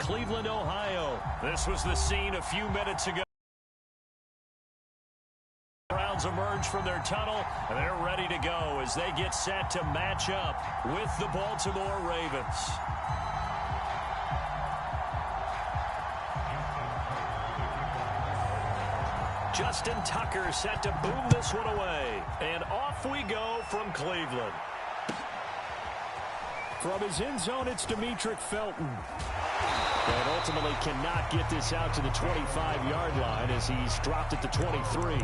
Cleveland, Ohio. This was the scene a few minutes ago. Browns emerge from their tunnel, and they're ready to go as they get set to match up with the Baltimore Ravens. Justin Tucker set to boom this one away. And off we go from Cleveland. From his end zone, it's Demetric Felton. And ultimately cannot get this out to the 25-yard line as he's dropped at the 23.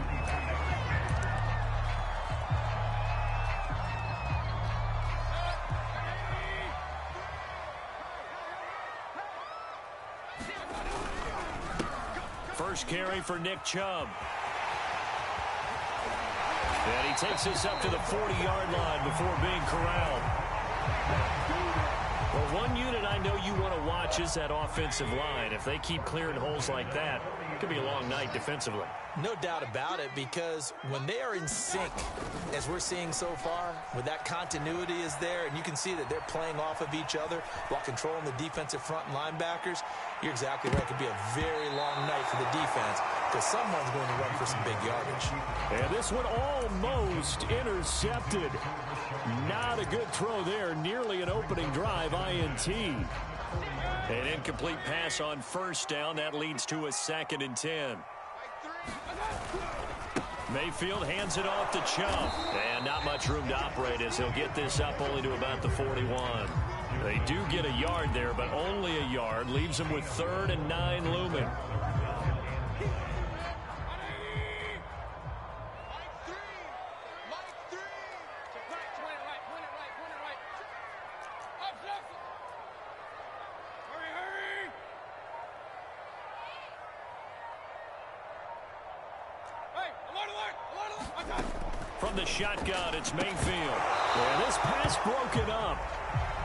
First carry for Nick Chubb. And he takes this up to the 40-yard line before being corralled. Well, one unit I know you want to watch is that offensive line. If they keep clearing holes like that, it could be a long night defensively. No doubt about it, because when they are in sync, as we're seeing so far, when that continuity is there, and you can see that they're playing off of each other while controlling the defensive front and linebackers, you're exactly right. It could be a very long night for the defense because someone's going to run for some big yardage. And this one almost intercepted. Not a good throw there. Nearly an opening drive, INT. An incomplete pass on first down. That leads to a 2nd and 10. Mayfield hands it off to Chubb. And not much room to operate as he'll get this up only to about the 41. They do get a yard there, but only a yard. Leaves them with 3rd and 9 looming. From the shotgun, it's Mayfield. And this pass broken up.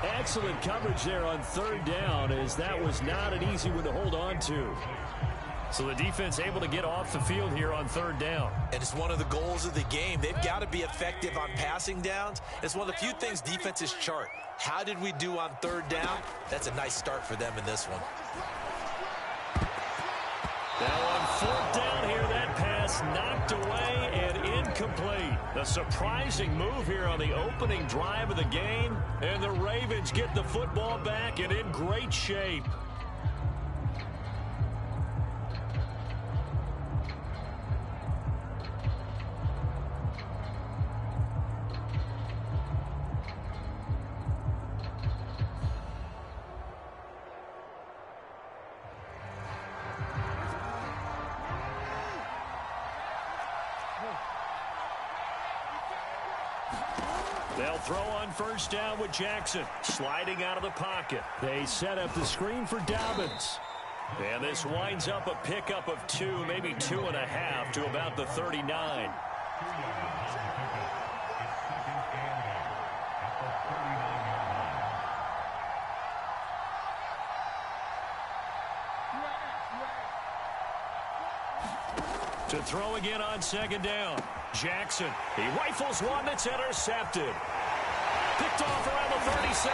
Excellent coverage there on 3rd down, as that was not an easy one to hold on to. So the defense able to get off the field here on 3rd down. And it's one of the goals of the game. They've got to be effective on passing downs. It's one of the few things defenses chart. How did we do on 3rd down? That's a nice start for them in this one. Now on 4th down here, that pass knocked away and incomplete. A surprising move here on the opening drive of the game, and the Ravens get the football back and in great shape. They'll throw on 1st down with Jackson, sliding out of the pocket. They set up the screen for Dobbins. And this winds up a pickup of 2, maybe 2.5 to about the 39. To throw again on 2nd down. Jackson, he rifles one that's intercepted. Picked off around the 37.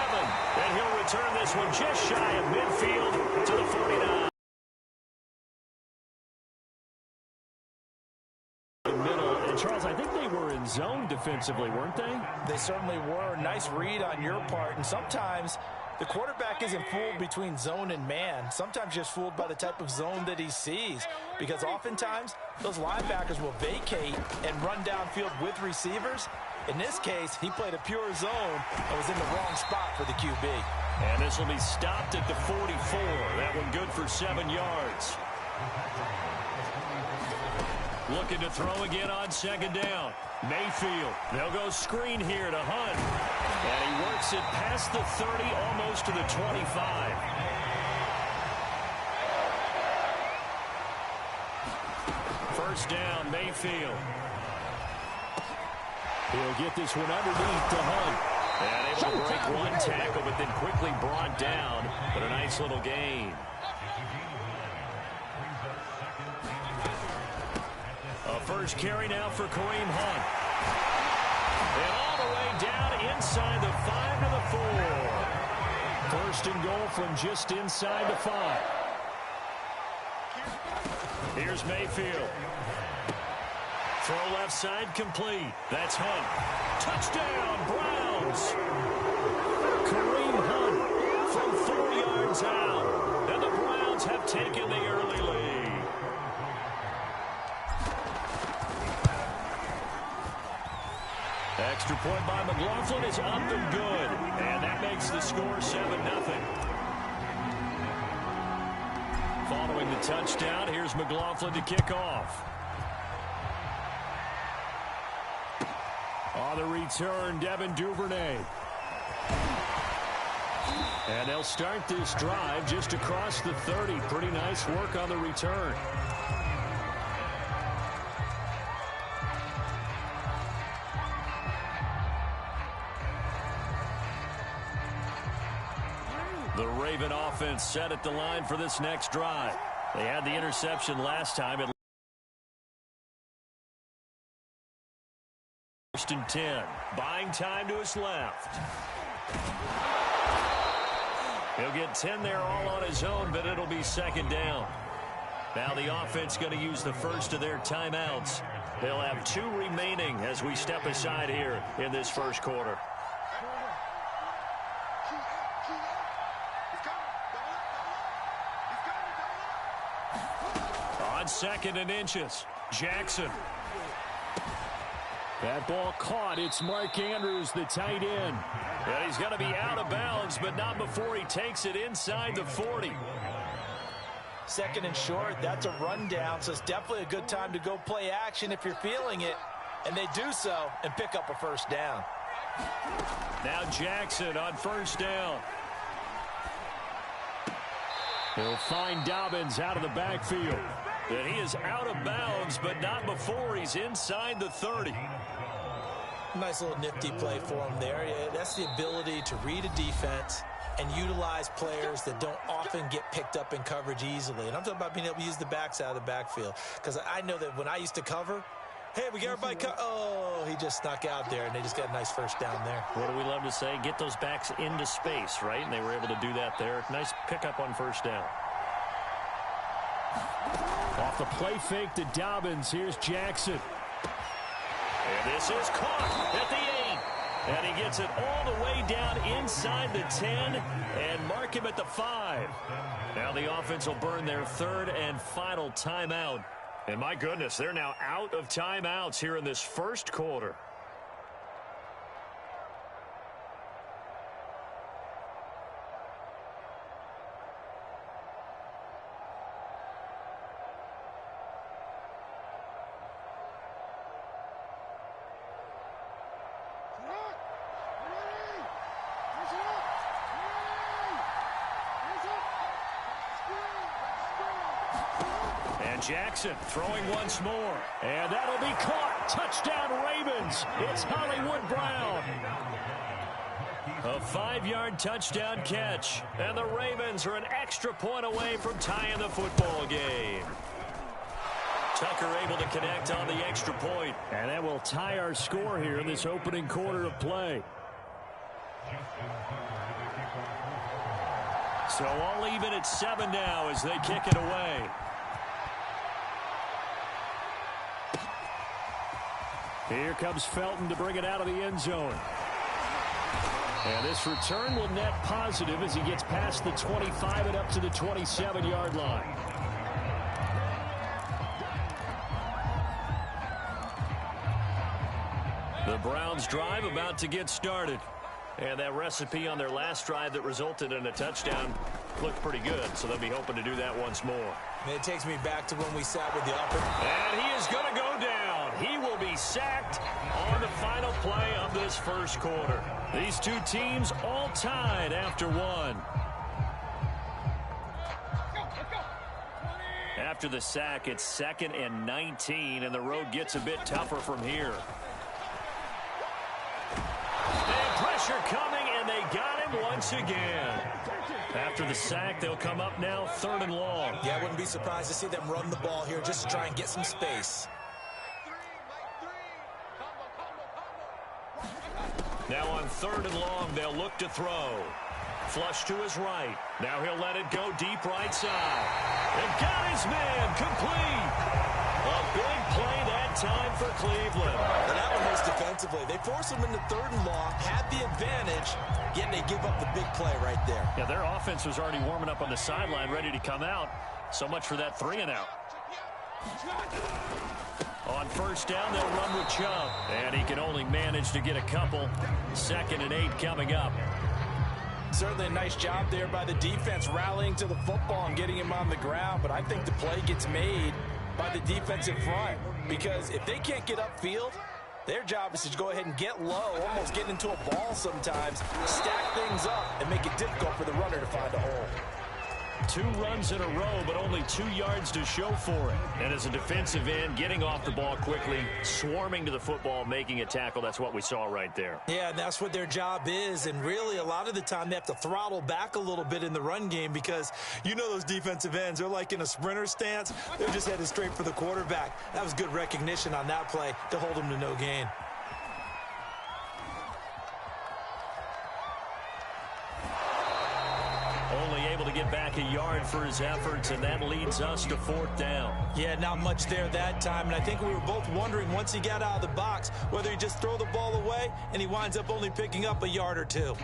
And he'll return this one just shy of midfield to the 49. Middle. And Charles, I think they were in zone defensively, weren't they? They certainly were. Nice read on your part. And sometimes the quarterback isn't fooled between zone and man. Sometimes just fooled by the type of zone that he sees. Because oftentimes, those linebackers will vacate and run downfield with receivers. In this case, he played a pure zone and was in the wrong spot for the QB. And this will be stopped at the 44. That one good for 7 yards. Looking to throw again on 2nd down. Mayfield. They'll go screen here to Hunt. And he works it past the 30, almost to the 25. First down, Mayfield. He'll get this one underneath to Hunt. And able to break one tackle, but then quickly brought down. But a nice little gain. A first carry now for Kareem Hunt. And all the way down inside the 5 to the 4. First and goal from just inside the 5. Here's Mayfield. Throw left side complete. That's Hunt. Touchdown, Browns. Kareem Hunt from 4 yards out. And the Browns have taken the early lead. Extra point by McLaughlin is up and good. And that makes the score 7-0. Following the touchdown, here's McLaughlin to kick off. On the return, Devin Duvernay. And they'll start this drive just across the 30. Pretty nice work on the return. The Raven offense set at the line for this next drive. They had the interception last time. First and 10. Buying time to his left. He'll get 10 there all on his own, but it'll be second down. Now the offense going to use the first of their timeouts. They'll have 2 remaining as we step aside here in this first quarter. On 2nd and inches, Jackson. That ball caught. It's Mark Andrews, the tight end. And he's going to be out of bounds, but not before he takes it inside the 40. 2nd and short, that's a rundown, so it's definitely a good time to go play action if you're feeling it. And they do so and pick up a first down. Now Jackson on first down. He'll find Dobbins out of the backfield. And he is out of bounds, but not before he's inside the 30. Nice little nifty play for him there. Yeah, that's the ability to read a defense and utilize players that don't often get picked up in coverage easily. And I'm talking about being able to use the backs out of the backfield. Because I know that when I used to cover, hey, we get everybody oh, he just snuck out there, and they just got a nice first down there. What do we love to say? Get those backs into space, right? And they were able to do that there. Nice pickup on first down. Off the play fake to Dobbins. Here's Jackson. And this is caught at the 8. And he gets it all the way down inside the 10 and mark him at the 5. Now the offense will burn their 3rd and final timeout. And my goodness, they're now out of timeouts here in this first quarter. Jackson throwing once more. And that'll be caught. Touchdown Ravens. It's Hollywood Brown. A 5-yard touchdown catch. And the Ravens are an extra point away from tying the football game. Tucker able to connect on the extra point. And that will tie our score here in this opening quarter of play. So all even at 7 now as they kick it away. Here comes Felton to bring it out of the end zone. And this return will net positive as he gets past the 25 and up to the 27-yard line. The Browns drive about to get started. And that recipe on their last drive that resulted in a touchdown looked pretty good, so they'll be hoping to do that once more. And it takes me back to when we sat with the upper. And he is going to go down. He will be sacked on the final play of this first quarter. These two teams all tied after one. After the sack, it's 2nd and 19, and the road gets a bit tougher from here. Pressure coming, and they got him once again. After the sack, they'll come up now 3rd and long. Yeah, I wouldn't be surprised to see them run the ball here just to try and get some space. Now on 3rd and long, they'll look to throw. Flush to his right. Now he'll let it go deep right side. And got his man complete. A big play that time for Cleveland. And that one was defensively. They forced him into 3rd and long, had the advantage, yet they give up the big play right there. Yeah, their offense was already warming up on the sideline, ready to come out. So much for that 3-and-out. On 1st down, they'll run with Chubb. And he can only manage to get a couple. 2nd and 8 coming up. Certainly a nice job there by the defense rallying to the football and getting him on the ground. But I think the play gets made by the defensive front. Because if they can't get upfield, their job is to go ahead and get low, almost get into a ball sometimes, stack things up, and make it difficult for the runner to find a hole. 2 runs in a row, but only 2 yards to show for it. And as a defensive end, getting off the ball quickly, swarming to the football, making a tackle, that's what we saw right there. Yeah, and that's what their job is. And really, a lot of the time, they have to throttle back a little bit in the run game because you know those defensive ends, they're like in a sprinter stance. They're just headed straight for the quarterback. That was good recognition on that play to hold them to no gain. Only able to get back a yard for his efforts, and that leads us to 4th down. Yeah, not much there that time, and I think we were both wondering once he got out of the box whether he just throw the ball away, and he winds up only picking up a yard or 2.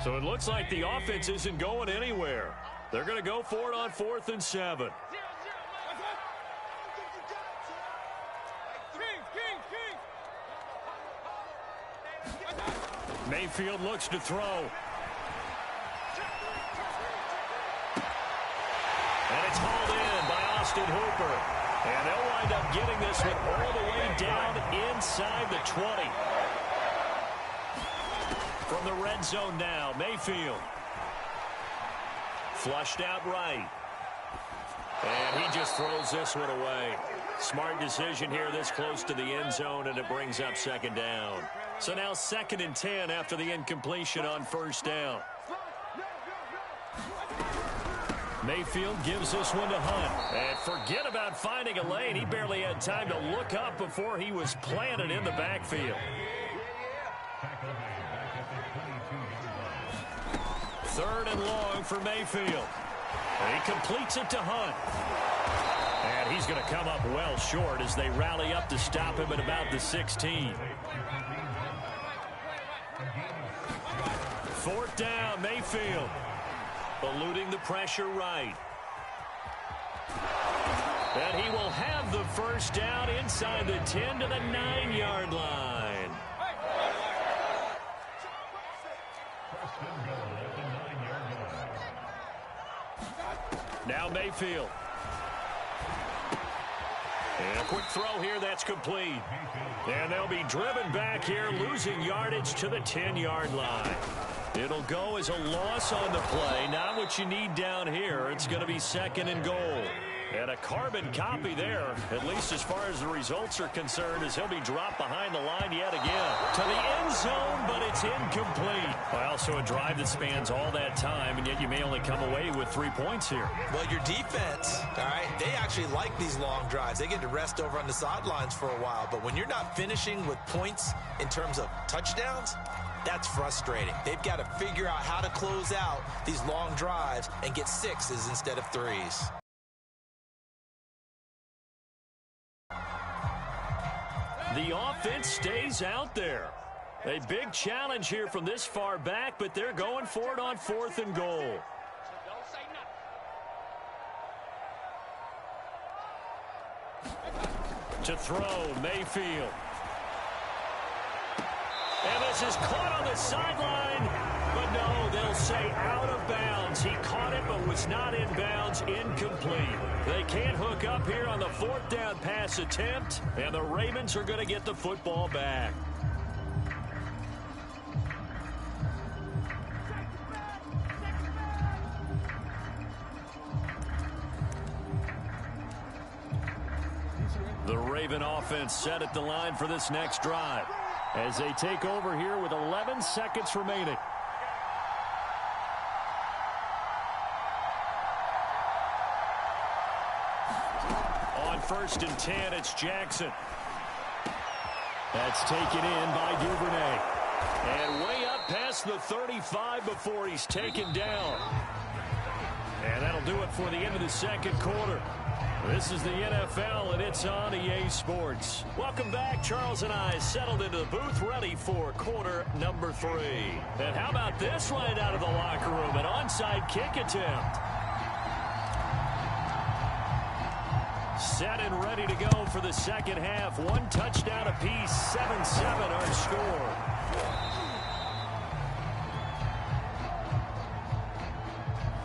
So it looks like the offense isn't going anywhere. They're going to go for it on 4th and 7. Mayfield looks to throw. And it's hauled in by Austin Hooper. And they'll wind up getting this one all the way down inside the 20. From the red zone now, Mayfield. Flushed out right. And he just throws this one away. Smart decision here this close to the end zone, and it brings up 2nd down. So now 2nd and 10 after the incompletion on 1st down. Mayfield gives this one to Hunt. And forget about finding a lane. He barely had time to look up before he was planted in the backfield. 3rd and long for Mayfield. And he completes it to Hunt. And he's going to come up well short as they rally up to stop him at about the 16. 4th down, Mayfield. Eluding the pressure right. And he will have the 1st down inside the 10 to the 9-yard line. Now Mayfield. And a quick throw here, that's complete. And they'll be driven back here, losing yardage to the 10-yard line. It'll go as a loss on the play. Not what you need down here. It's going to be 2nd and goal. And a carbon copy there, at least as far as the results are concerned, as he'll be dropped behind the line yet again. To the end zone, but it's incomplete. Well, so a drive that spans all that time, and yet you may only come away with 3 points here. Well, your defense, all right, they actually like these long drives. They get to rest over on the sidelines for a while. But when you're not finishing with points in terms of touchdowns, that's frustrating. They've got to figure out how to close out these long drives and get 6s instead of 3s. The offense stays out there. A big challenge here from this far back, but they're going for it on 4th and goal. To throw, Mayfield. And this is caught on the sideline, but no, they'll say out of bounds. He caught it, but was not in bounds, incomplete. They can't hook up here on the 4th down pass attempt, and the Ravens are going to get the football back. The Raven offense set at the line for this next drive as they take over here with 11 seconds remaining. On 1st and 10, it's Jackson. That's taken in by Duvernay. And way up past the 35 before he's taken down. And that'll do it for the end of the second quarter. This is the NFL, and it's on EA Sports. Welcome back. Charles and I settled into the booth, ready for quarter number 3. And how about this right out of the locker room? An onside kick attempt. Set and ready to go for the second half. 1 touchdown apiece, 7-7 our score.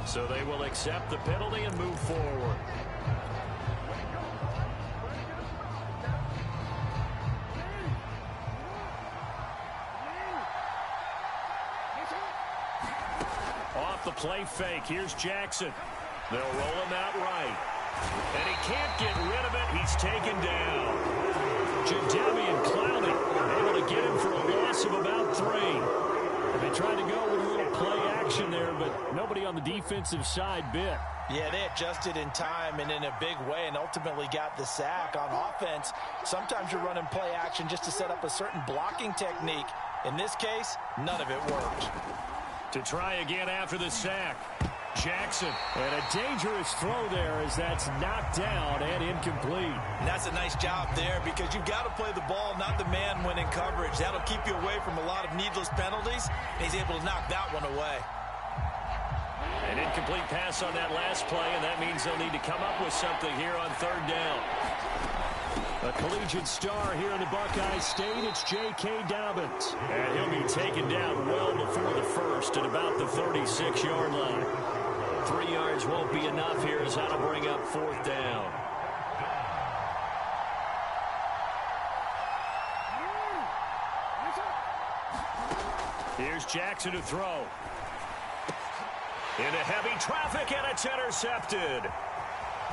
So they will accept the penalty and move forward. Off the play fake, here's Jackson. They'll roll him out right. And he can't get rid of it. He's taken down. Jadeveon Clowney able to get him for a loss of about 3. And they tried to go with a little play action there, but nobody on the defensive side bit. Yeah, they adjusted in time and in a big way and ultimately got the sack. On offense, sometimes you're running play action just to set up a certain blocking technique. In this case, none of it worked. To try again after the sack. Jackson, and a dangerous throw there as that's knocked down and incomplete. And that's a nice job there because you've got to play the ball, not the man when in coverage. That'll keep you away from a lot of needless penalties, and he's able to knock that one away. An incomplete pass on that last play, and that means they'll need to come up with something here on third down. A collegiate star here in the Buckeye State, it's J.K. Dobbins. And he'll be taken down well before the first at about the 36-yard line. 3 yards won't be enough here as that'll bring up fourth down. Here's Jackson to throw. Into heavy traffic, and it's intercepted.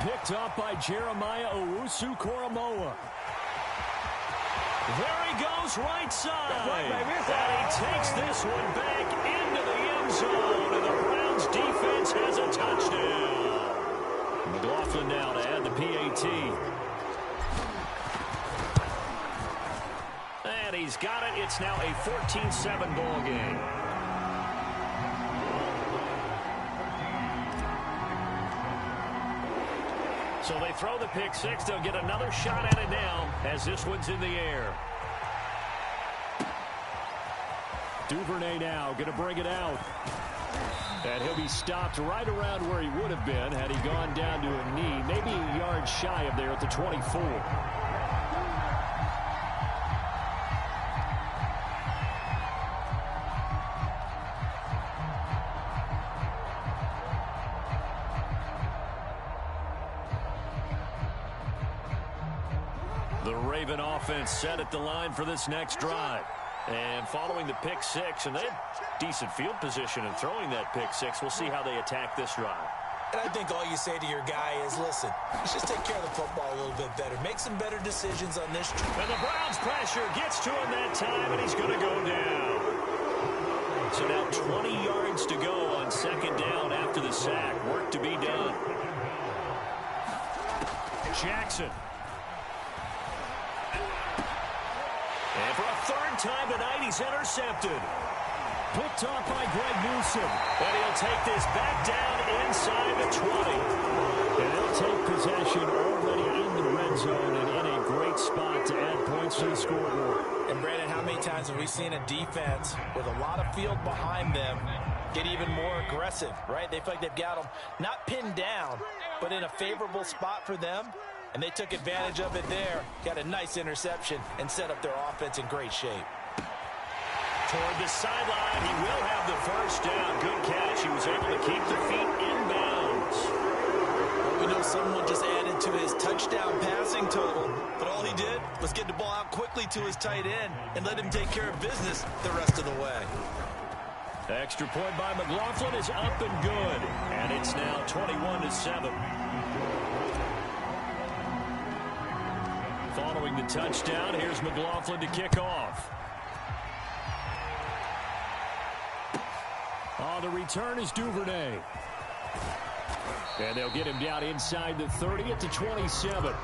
Picked up by Jeremiah Owusu-Koramoah. There he goes, right side. And he takes this one back into the end zone, and the Browns defense has a touchdown. McLaughlin now to add the PAT. And he's got it. It's now a 14-7 ball game. So they throw the pick six. They'll get another shot at it now as this one's in the air. Duvernay now going to bring it out. And he'll be stopped right around where he would have been had he gone down to a knee. Maybe a yard shy of there at the 24. The Raven offense set at the line for this next drive. And following the pick six, and they had decent field position in throwing that pick six. We'll see how they attack this drive. And I think all you say to your guy is, listen, let's just take care of the football a little bit better. Make some better decisions on this. And the Browns pressure gets to him that time, and he's going to go down. So now 20 yards to go on second down after the sack. Work to be done. Jackson. And for a third time tonight, he's intercepted. Picked off by Greg Newsom. And he'll take this back down inside the 20. And he'll take possession already in the red zone and in a great spot to add points to the scoreboard. And Brandon, how many times have we seen a defense with a lot of field behind them get even more aggressive, right? They feel like they've got them not pinned down, but in a favorable spot for them. And they took advantage of it there, got a nice interception, and set up their offense in great shape. Toward the sideline, he will have the first down. Good catch. He was able to keep the feet in bounds. Well, we know someone just added to his touchdown passing total, but all he did was get the ball out quickly to his tight end and let him take care of business the rest of the way. Extra point by McLaughlin is up and good. And it's now 21-7. Following the touchdown, here's McLaughlin to kick off. On the return is Duvernay. And they'll get him down inside the 30 at the 27.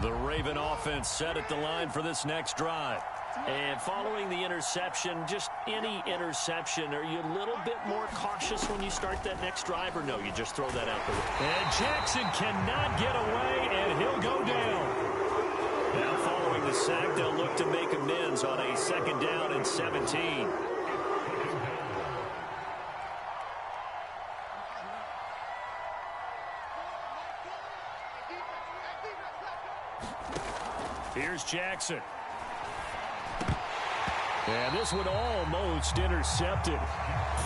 The Raven offense set at the line for this next drive. And following the interception, just any interception, are you a little bit more cautious when you start that next drive, or no, you just throw that out there? And Jackson cannot get away, and he'll go down. Now following the sack, they'll look to make amends on a 2nd down and 17. Here's Jackson. And this one almost intercepted.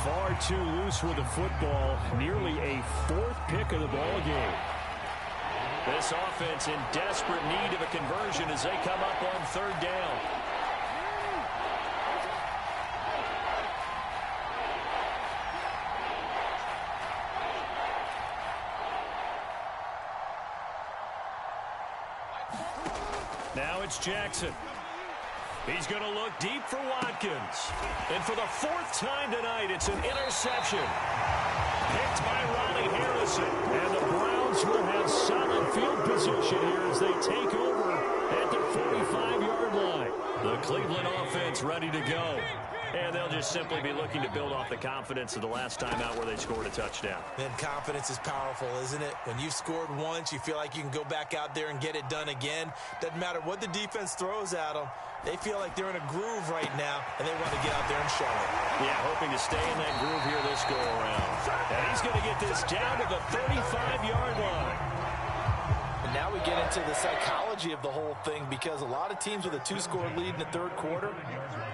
Far too loose with the football. Nearly a 4th pick of the ball game. This offense in desperate need of a conversion as they come up on 3rd down. Now it's Jackson. He's going to look deep for Watkins. And for the 4th time tonight, it's an interception. Picked by Ronnie Harrison. And the Browns will have solid field position here as they take over at the 45-yard line. The Cleveland offense ready to go. And they'll just simply be looking to build off the confidence of the last time out where they scored a touchdown. Man, confidence is powerful, isn't it? When you've scored once, you feel like you can go back out there and get it done again. Doesn't matter what the defense throws at them. They feel like they're in a groove right now, and they want to get out there and show it. Yeah, hoping to stay in that groove here this go-around. And he's going to get this down to the 35-yard line. And now we get into the psychology of the whole thing, because a lot of teams with a 2-score lead in the 3rd quarter,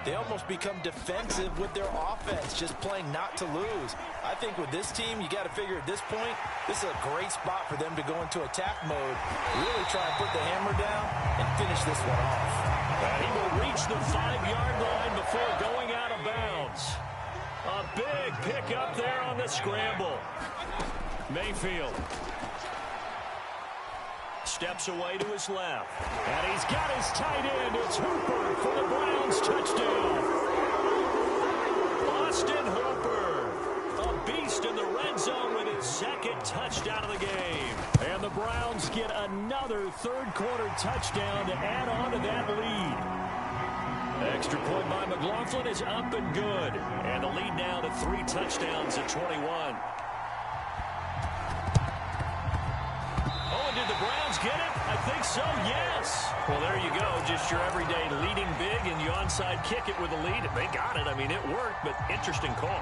they almost become defensive with their offense, just playing not to lose. I think with this team, you got to figure at this point, this is a great spot for them to go into attack mode, really try and put the hammer down and finish this one off. And he will reach the 5-yard line before going out of bounds. A big pick up there on the scramble. Mayfield steps away to his left. And he's got his tight end. It's Hooper for the Browns touchdown. Austin Hooper, a beast in the red zone with his 2nd touchdown of the game. And the Browns get another 3rd quarter touchdown to add on to that lead. Extra point by McLaughlin is up and good. And the lead now to 3 touchdowns at 21. Did the Browns get it? I think so, yes. Well, there you go. Just your everyday leading big, and you onside kick it with a lead. They got it. I mean, it worked, but interesting call.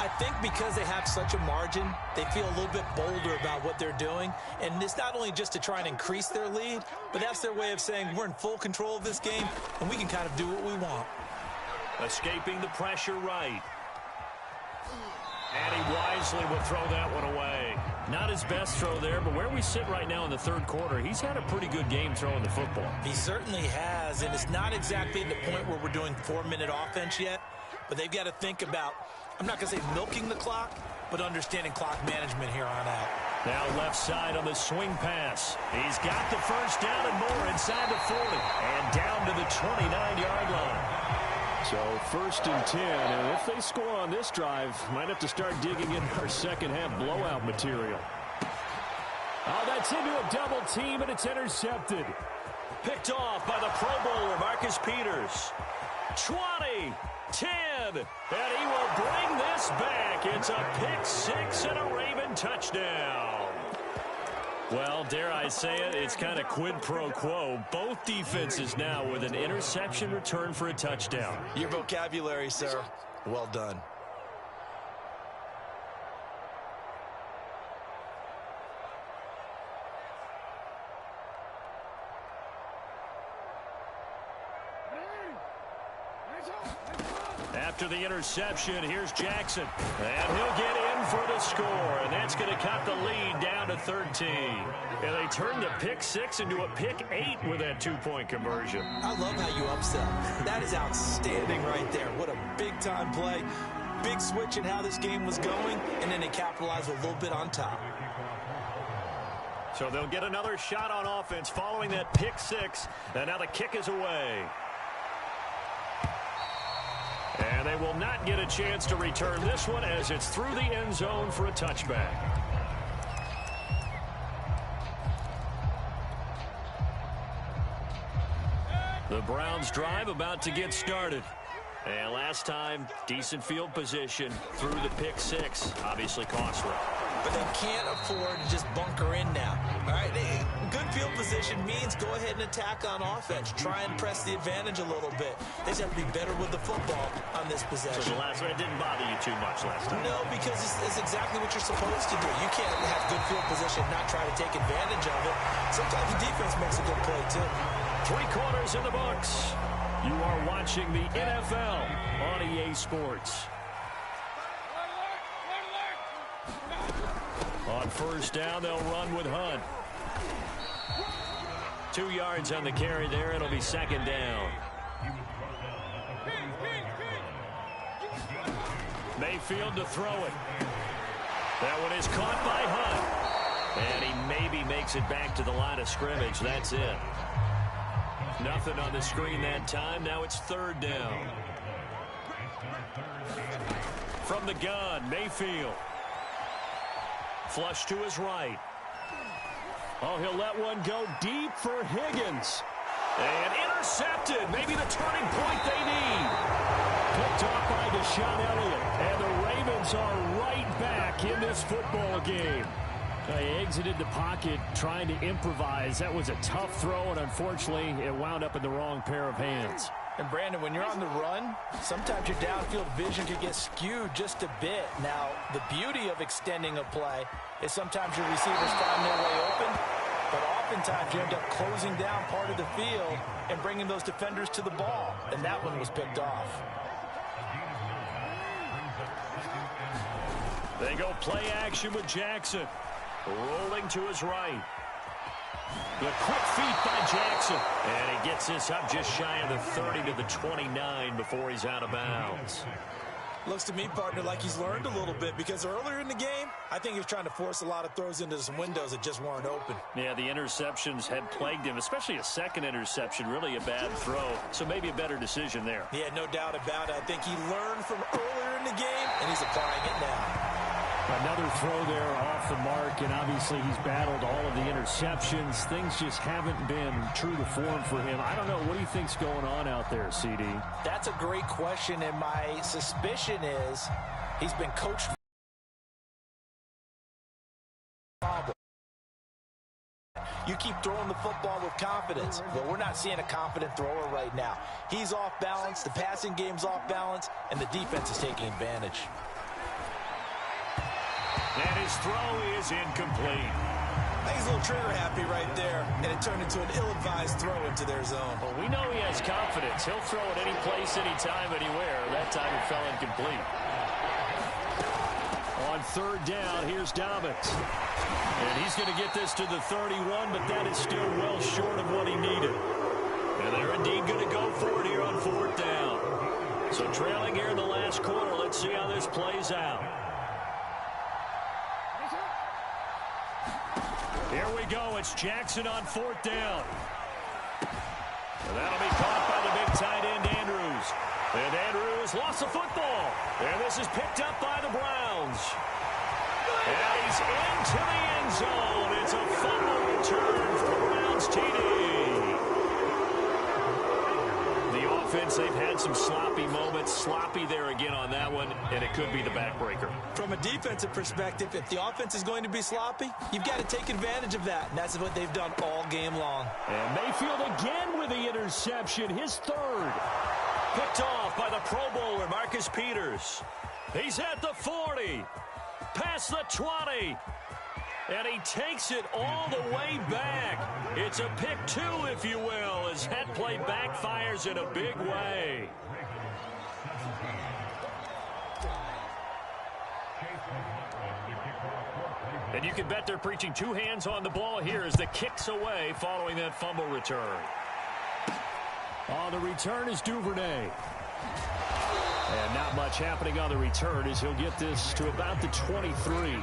I think because they have such a margin, they feel a little bit bolder about what they're doing. And it's not only just to try and increase their lead, but that's their way of saying we're in full control of this game, and we can kind of do what we want. Escaping the pressure right. And he wisely will throw that one away. Not his best throw there, but where we sit right now in the 3rd quarter, he's had a pretty good game throwing the football. He certainly has, and it's not exactly at the point where we're doing 4-minute offense yet, but they've got to think about, I'm not going to say milking the clock, but understanding clock management here on out. Now left side on the swing pass. He's got the 1st down and more inside the 40, and down to the 29-yard line. So 1st and 10, and if they score on this drive, might have to start digging in our 2nd half blowout material. Oh, that's into a double team, and it's intercepted. Picked off by the Pro Bowler, Marcus Peters. 20, 10, and he will bring this back. It's a pick-6 and a Raven touchdown. Well, dare I say it, it's kind of quid pro quo. Both defenses now with an interception return for a touchdown. Your vocabulary, sir. Well done. After the interception, here's Jackson. And he'll get in for the score. And that's going to cut the lead down to 13. And they turned the pick-6 into a pick-8 with that 2-point conversion. I love how you upsell. That is outstanding right there. What a big-time play. Big switch in how this game was going. And then they capitalized a little bit on top. So they'll get another shot on offense following that pick-6. And now the kick is away. And they will not get a chance to return this one as it's through the end zone for a touchback. The Browns drive about to get started. And last time, decent field position through the pick six. Obviously costly. But they can't afford to just bunker in now. All right, good field position means go ahead and attack on offense. Try and press the advantage a little bit. They just have to be better with the football on this possession. So the last one, it didn't bother you too much last time? No, because it's exactly what you're supposed to do. You can't have good field position and not try to take advantage of it. Sometimes the defense makes a good play, too. 3 quarters in the books. You are watching the NFL on EA Sports. On first down, they'll run with Hunt. 2 yards on the carry there. It'll be second down. Mayfield to throw it. That one is caught by Hunt. And he maybe makes it back to the line of scrimmage. That's it. Nothing on the screen that time. Now it's third down. From the gun, Mayfield. Flush to his right. Oh, he'll let one go deep for Higgins. And intercepted. Maybe the turning point they need. Picked off by Deshaun Elliott. And the Ravens are right back in this football game. He exited the pocket trying to improvise. That was a tough throw, and unfortunately, it wound up in the wrong pair of hands. And, Brandon, when you're on the run, sometimes your downfield vision can get skewed just a bit. Now, the beauty of extending a play is sometimes your receivers find their way open, but oftentimes you end up closing down part of the field and bringing those defenders to the ball, and that one was picked off. They go play action with Jackson. Rolling to his right. The quick feet by Jackson. And he gets this up just shy of the 30 to the 29 before he's out of bounds. Looks to me, partner, like he's learned a little bit because earlier in the game, I think he was trying to force a lot of throws into some windows that just weren't open. Yeah, the interceptions had plagued him, especially a second interception, really a bad throw. So maybe a better decision there. Yeah, no doubt about it. I think he learned from earlier in the game, and he's applying it now. Another throw there off the mark, and obviously he's battled all of the interceptions. Things just haven't been true to form for him. I don't know. What do you think's going on out there, CD? That's a great question, and my suspicion is he's been coached. You keep throwing the football with confidence. Well, we're not seeing a confident thrower right now. He's off balance, the passing game's off balance, and the defense is taking advantage. And his throw is incomplete. I think he's a little trigger happy right there, and it turned into an ill-advised throw into their zone. Well, we know he has confidence. He'll throw it any place, anytime, anywhere. That time it fell incomplete. On third down, here's Dobbins. And he's going to get this to the 31, but that is still well short of what he needed. And they're indeed going to go for it here on fourth down. So trailing here in the last quarter. Let's see how this plays out. Here we go. It's Jackson on fourth down. And that'll be caught by the big tight end, Andrews. And Andrews lost the football. And this is picked up by the Browns. And he's into the end zone. It's a fumble return for the Browns TD. The offense, they've had some sloppy moments. Sloppy there again on that one, and it could be the backbreaker. From a defensive perspective, if the offense is going to be sloppy, you've got to take advantage of that, and that's what they've done all game long. And Mayfield again with the interception, his third. Picked off by the Pro Bowler, Marcus Peters. He's at the 40, past the 20. And he takes it all the way back. It's a pick two, if you will, as that play backfires in a big way. And you can bet they're preaching two hands on the ball here as the kick's away following that fumble return. On the return is Duvernay. And not much happening on the return as he'll get this to about the 23.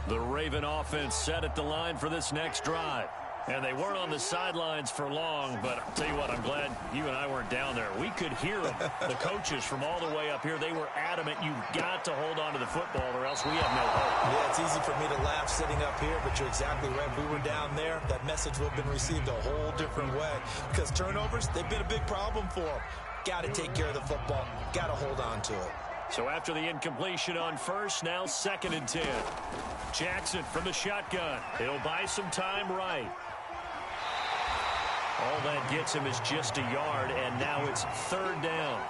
The Raven offense set at the line for this next drive. And they weren't on the sidelines for long, but I'll tell you what, I'm glad you and I weren't down there. We could hear them, the coaches from all the way up here. They were adamant, you've got to hold on to the football or else we have no hope. Yeah, it's easy for me to laugh sitting up here, but you're exactly right. If we were down there, that message would have been received a whole different way. Because turnovers, they've been a big problem for them. Got to take care of the football. Got to hold on to it. So after the incompletion on first, now 2nd and 10. Jackson from the shotgun. He'll buy some time right. All that gets him is just a yard, and now it's 3rd down.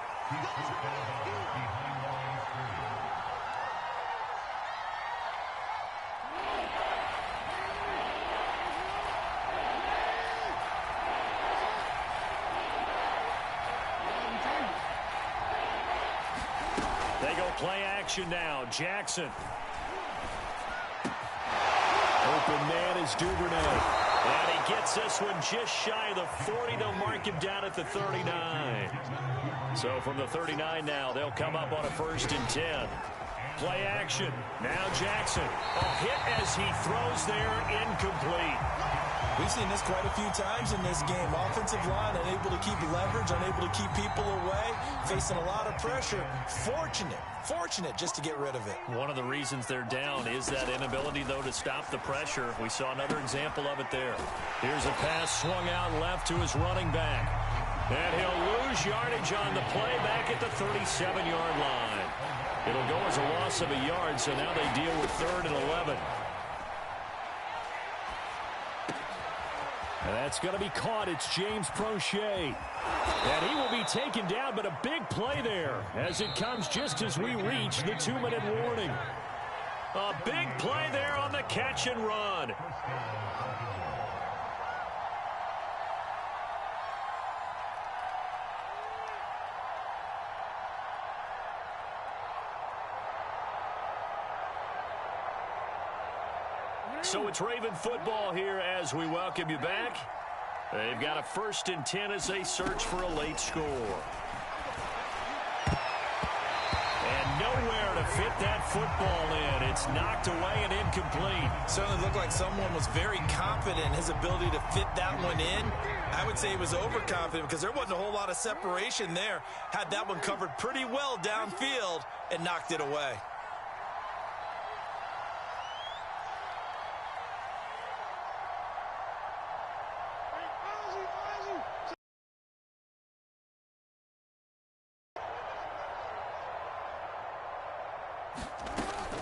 They go play action now. Jackson. Open man is Duvernay. And he gets this one just shy of the 40. They'll mark him down at the 39. So from the 39 now, they'll come up on a 1st and 10. Play action. Now Jackson. A hit as he throws there, incomplete. We've seen this quite a few times in this game. Offensive line unable to keep leverage, unable to keep people away, facing a lot of pressure. Fortunate just to get rid of it. One of the reasons they're down is that inability, though, to stop the pressure. We saw another example of it there. Here's a pass swung out left to his running back. And he'll lose yardage on the play back at the 37-yard line. It'll go as a loss of a yard, so now they deal with 3rd and 11. And that's going to be caught. It's James Prochet. And he will be taken down, but a big play there as it comes just as we reach the 2-minute warning. A big play there on the catch and run. So it's Raven football here as we welcome you back. They've got a 1st and 10 as they search for a late score. And nowhere to fit that football in. It's knocked away and incomplete. Certainly looked like someone was very confident in his ability to fit that one in. I would say he was overconfident because there wasn't a whole lot of separation there. Had that one covered pretty well downfield and knocked it away.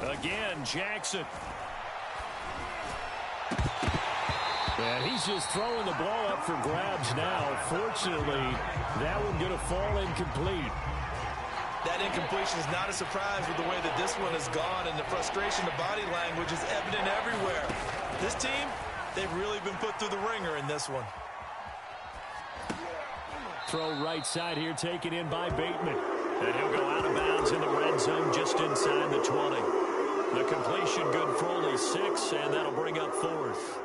Again, Jackson. And he's just throwing the ball up for grabs now. Fortunately, that one going to fall incomplete. That incompletion is not a surprise with the way that this one has gone, and the frustration, the body language is evident everywhere. This team, they've really been put through the ringer in this one. Throw right side here, taken in by Bateman. And he'll go out of bounds in the red zone just inside the 20. The completion good for only 6, and that'll bring up 4th.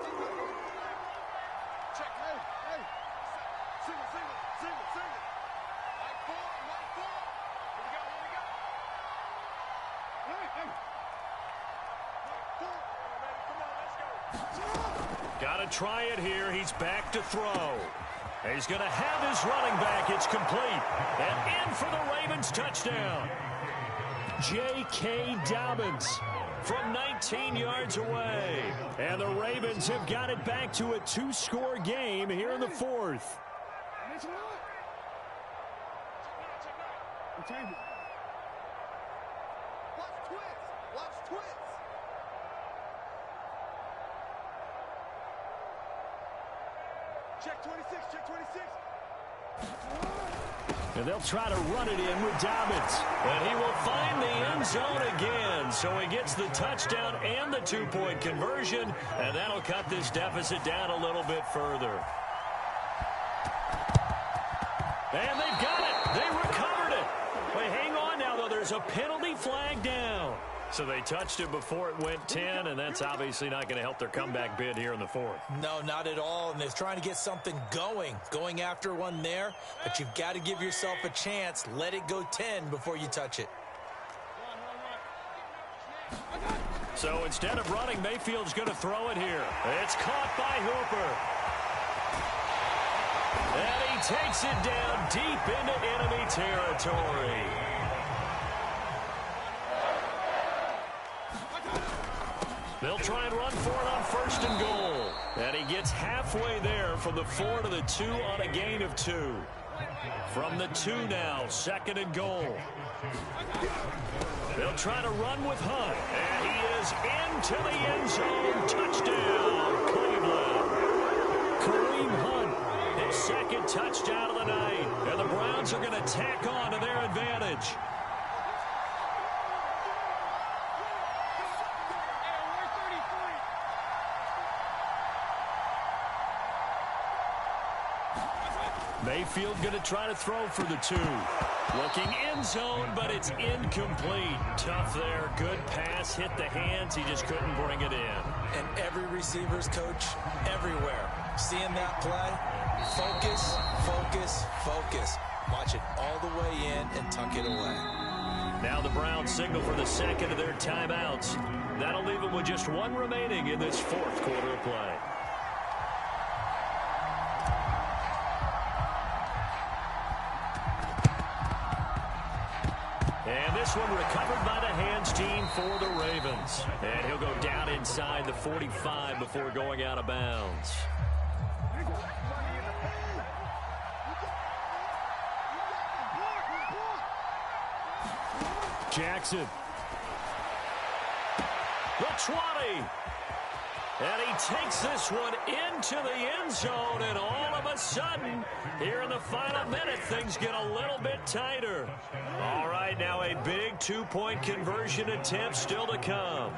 Got to try it here. He's back to throw. He's going to have his running back. It's complete. And in for the Ravens touchdown. J.K. Dobbins from 19 yards away. And the Ravens have got it back to a 2-score game here in the 4th. Check 26, check 26. And they'll try to run it in with Dobbins. And he will find the end zone again. So he gets the touchdown and the 2-point conversion. And that'll cut this deficit down a little bit further. And they've got it. They recovered it. Wait, hang on now, though. There's a penalty flag down. So they touched it before it went 10, and that's obviously not going to help their comeback bid here in the 4th. No, not at all, and they're trying to get something going after one there, but you've got to give yourself a chance. Let it go 10 before you touch it. So instead of running, Mayfield's going to throw it here. It's caught by Hooper. takes it down deep into enemy territory. They'll try and run for it on 1st and goal. And he gets halfway there from the 4 to the 2 on a gain of 2. From the 2 now, 2nd and goal. They'll try to run with Hunt. And he is into the end zone. Touchdown, Cleveland. Kareem Hunt, his 2nd touchdown of the night. And the Browns are going to tack on to their advantage. Mayfield going to try to throw for the 2. Looking end zone, but it's incomplete. Tough there. Good pass. Hit the hands. He just couldn't bring it in. And every receiver's coach everywhere. Seeing that play, focus, focus, focus. Watch it all the way in and tuck it away. Now the Browns signal for the 2nd of their timeouts. That'll leave them with just 1 remaining in this 4th quarter of play. And this one recovered by the hands team for the Ravens. And he'll go down inside the 45 before going out of bounds. Jackson. The 20. And he takes this one into the end zone, and all of a sudden, here in the final minute, things get a little bit tighter. All right, now a big 2-point conversion attempt still to come.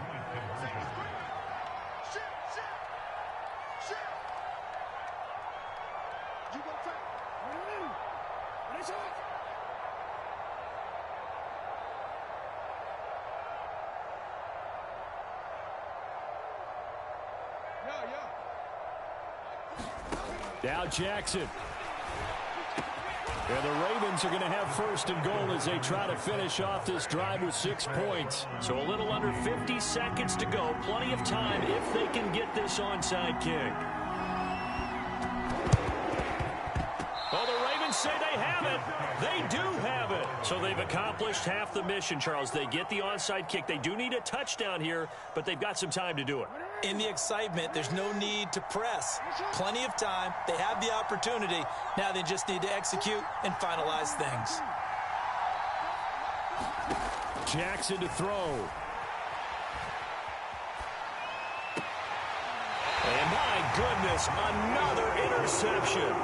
Now Jackson. And the Ravens are going to have 1st and goal as they try to finish off this drive with 6 points. So a little under 50 seconds to go. Plenty of time if they can get this onside kick. Oh, the Ravens say they have it. They do have it. So they've accomplished half the mission, Charles. They get the onside kick. They do need a touchdown here, but they've got some time to do it. In the excitement, there's no need to press. Plenty of time. They have the opportunity. Now they just need to execute and finalize things. Jackson to throw. And my goodness, another interception.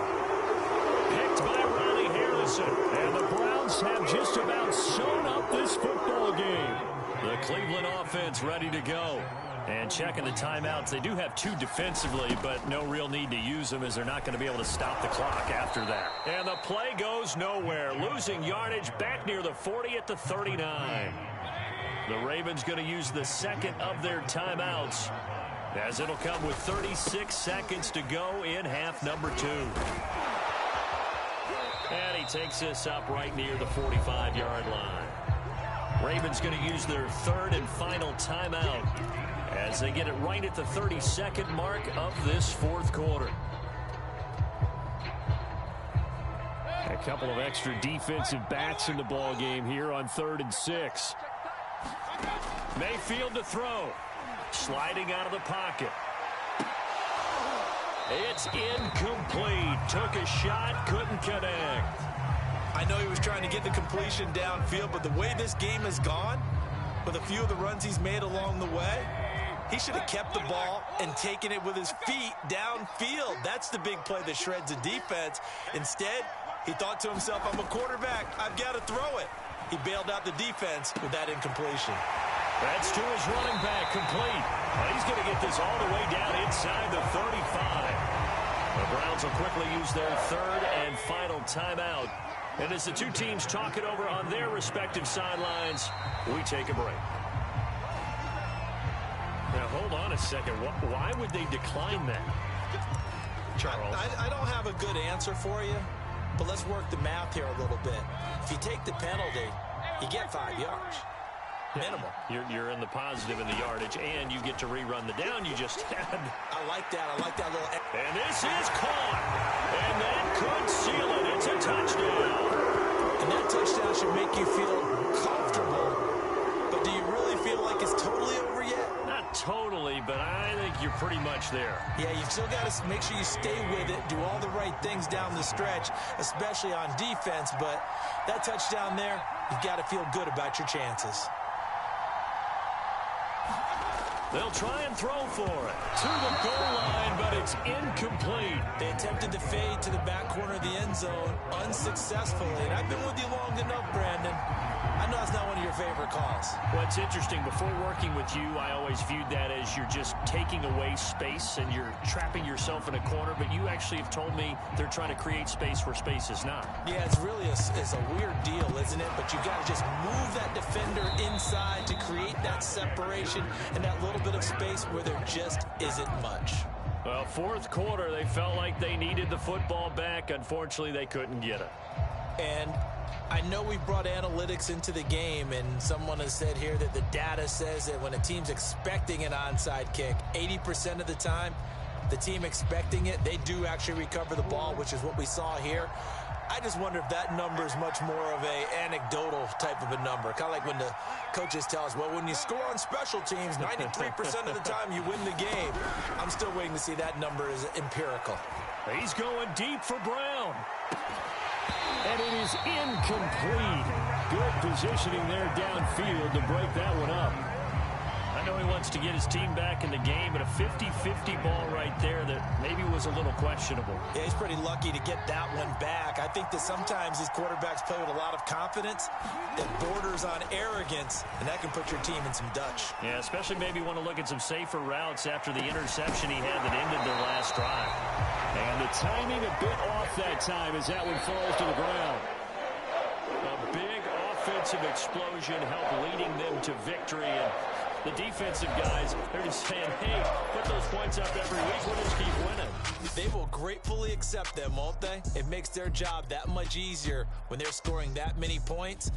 Picked by Ronnie Harrison. And the Browns have just about sewn up this football game. The Cleveland offense ready to go. And checking the timeouts, they do have 2 defensively, but no real need to use them as they're not going to be able to stop the clock after that. And the play goes nowhere. Losing yardage back near the 40 at the 39. The Ravens going to use the 2nd of their timeouts as it'll come with 36 seconds to go in half number 2. And he takes this up right near the 45-yard line. Ravens going to use their 3rd and final timeout as they get it right at the 32nd mark of this 4th quarter. A couple of extra defensive backs in the ball game here on 3rd and 6. Mayfield to throw. Sliding out of the pocket. It's incomplete. Took a shot, couldn't connect. I know he was trying to get the completion downfield, but the way this game has gone, with a few of the runs he's made along the way, he should have kept the ball and taken it with his feet downfield. That's the big play that shreds a defense. Instead, he thought to himself, I'm a quarterback. I've got to throw it. He bailed out the defense with that incompletion. That's to his running back, complete. He's going to get this all the way down inside the 35. The Browns will quickly use their 3rd and final timeout. And as the 2 teams talk it over on their respective sidelines, we take a break. Now, hold on a second. Why would they decline that, Charles? I don't have a good answer for you, but let's work the math here a little bit. If you take the penalty, you get 5 yards. Minimal. You're in the positive in the yardage, and you get to rerun the down you just had. I like that. I like that little... And this is caught. And that could seal it. It's a touchdown. And that touchdown should make you feel comfortable. But do you really feel like it's totally over yet? Not totally, but I think you're pretty much there. Yeah, you've still got to make sure you stay with it, do all the right things down the stretch, especially on defense. But that touchdown there, you've got to feel good about your chances. They'll try and throw for it. To the goal line, but it's incomplete. They attempted to fade to the back corner of the end zone unsuccessfully. And I've been with you long enough, Brandon. I know it's not one of your favorite calls. Well, it's interesting. Before working with you, I always viewed that as you're just taking away space and you're trapping yourself in a corner. But you actually have told me they're trying to create space where space is not. Yeah, it's really it's a weird deal, isn't it? But you got to just move that defender inside to create that separation and that little bit of space where there just isn't much. Well, fourth quarter, they felt like they needed the football back. Unfortunately, they couldn't get it. And I know we brought analytics into the game, and someone has said here that the data says that when a team's expecting an onside kick, 80% of the time, the team expecting it, they do actually recover the ball, which is what we saw here. I just wonder if that number is much more of a anecdotal type of a number. Kind of like when the coaches tell us, well, when you score on special teams, 93% of the time you win the game. I'm still waiting to see that number is empirical. He's going deep for Brown. And it is incomplete. Good positioning there downfield to break that one up. I know he wants to get his team back in the game, but a 50-50 ball right there that maybe was a little questionable. Yeah, he's pretty lucky to get that one back. I think that sometimes these quarterbacks play with a lot of confidence that borders on arrogance, and that can put your team in some Dutch. Yeah, especially maybe want to look at some safer routes after the interception he had that ended their last drive. And the timing a bit off that time as that one falls to the ground. A big offensive explosion helped leading them to victory. And the defensive guys, they're just saying, hey, put those points up every week. We'll just keep winning. They will gratefully accept them, won't they? It makes their job that much easier when they're scoring that many points.